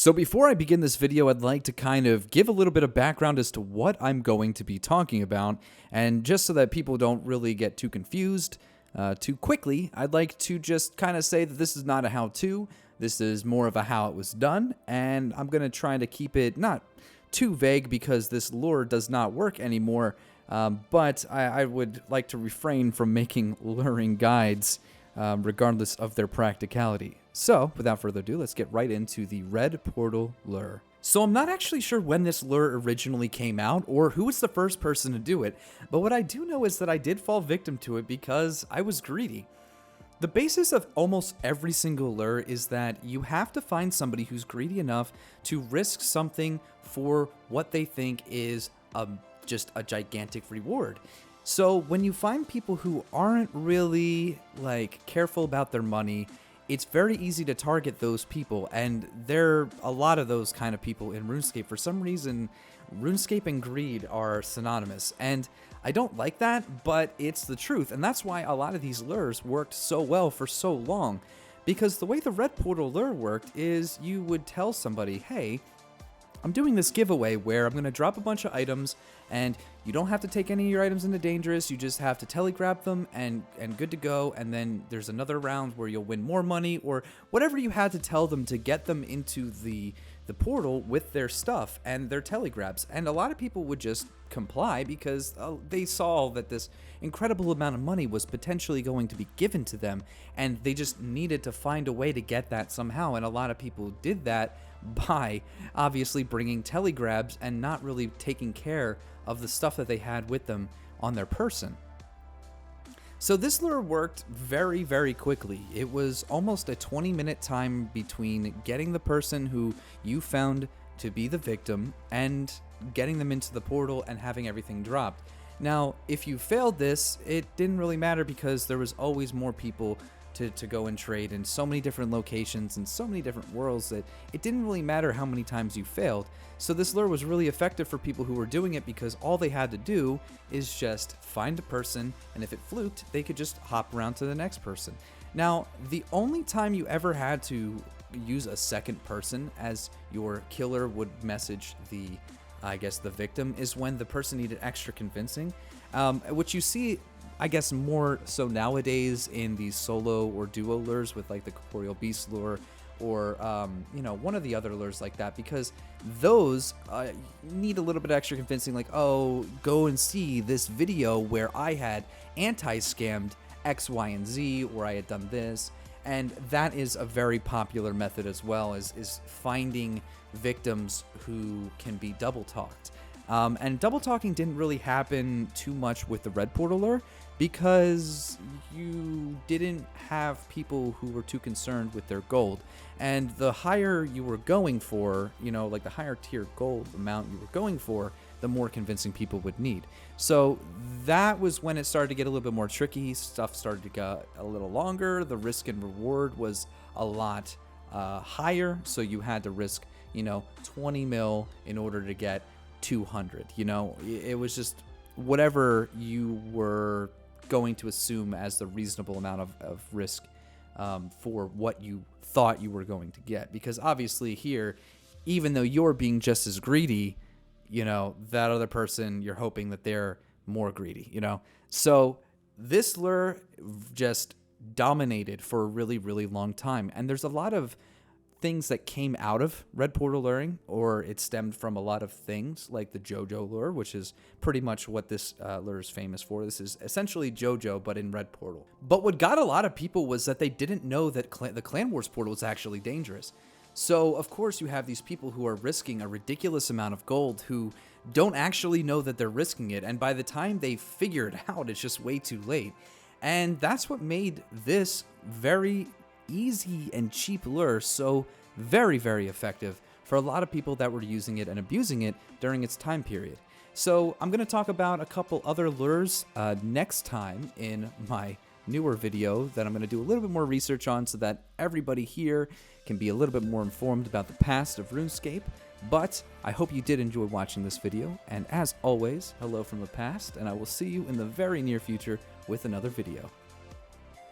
So before I begin this video, I'd like to kind of give a little bit of background as to what I'm going to be talking about, and just so that people don't really get too confused too quickly, I'd like to just kind of say that this is not a how-to, this is more of a how it was done, and I'm going to try to keep it not too vague because this lure does not work anymore, but I would like to refrain from making luring guides regardless of their practicality. So, without further ado, let's get right into the Red Portal lure. So I'm not actually sure when this lure originally came out or who was the first person to do it, but what I do know is that I did fall victim to it because I was greedy. The basis of almost every single lure is that you have to find somebody who's greedy enough to risk something for what they think is just a gigantic reward. So when you find people who aren't really careful about their money, it's very easy to target those people, and there are a lot of those kind of people in RuneScape. For some reason, RuneScape and greed are synonymous, and I don't like that, but it's the truth, and that's why a lot of these lures worked so well for so long, because the way the Red Portal lure worked is you would tell somebody, hey, I'm doing this giveaway where I'm going to drop a bunch of items, and you don't have to take any of your items into Dangerous, you just have to telegrab them and good to go, and then there's another round where you'll win more money, or whatever you had to tell them to get them into the portal with their stuff and their telegrabs. And a lot of people would just comply because they saw that this incredible amount of money was potentially going to be given to them, and they just needed to find a way to get that somehow. And a lot of people did that by obviously bringing telegrabs and not really taking care of the stuff that they had with them on their person. So this lure worked very, very quickly. It was almost a 20-minute time between getting the person who you found to be the victim and getting them into the portal and having everything dropped. Now, if you failed this, it didn't really matter because there was always more people to go and trade in so many different locations and so many different worlds that it didn't really matter how many times you failed. So this lure was really effective for people who were doing it because all they had to do is just find a person, and if it fluked, they could just hop around to the next person. Now, the only time you ever had to use a second person as your killer would message the victim is when the person needed extra convincing, which you see I guess more so nowadays in these solo or duo lures with like the Corporeal Beast lure or one of the other lures like that, because those need a little bit extra convincing, like, oh, go and see this video where I had anti-scammed X, Y, and Z, or I had done this. And that is a very popular method as well, is finding victims who can be double talked. And double talking didn't really happen too much with the Red Portal lure because you didn't have people who were too concerned with their gold. And the higher you were going for, like the higher tier gold amount you were going for, the more convincing people would need. So that was when it started to get a little bit more tricky. Stuff started to get a little longer. The risk and reward was a lot higher. So you had to risk, 20 mil in order to get 200. It was just whatever you were going to assume as the reasonable amount of risk for what you thought you were going to get. Because obviously here, even though you're being just as greedy, that other person, you're hoping that they're more greedy, So this lure just dominated for a really, really long time. And there's a lot of things that came out of Red Portal luring, or it stemmed from a lot of things like the JoJo lure, which is pretty much what this lure is famous for. This is essentially JoJo, but in Red Portal. But what got a lot of people was that they didn't know that the Clan Wars portal was actually dangerous. So, of course, you have these people who are risking a ridiculous amount of gold who don't actually know that they're risking it, and by the time they figure it out, it's just way too late. And that's what made this very easy and cheap lure so very, very effective for a lot of people that were using it and abusing it during its time period. So I'm going to talk about a couple other lures next time in my newer video that I'm going to do a little bit more research on so that everybody here can be a little bit more informed about the past of RuneScape. But I hope you did enjoy watching this video, and as always, hello from the past, and I will see you in the very near future with another video.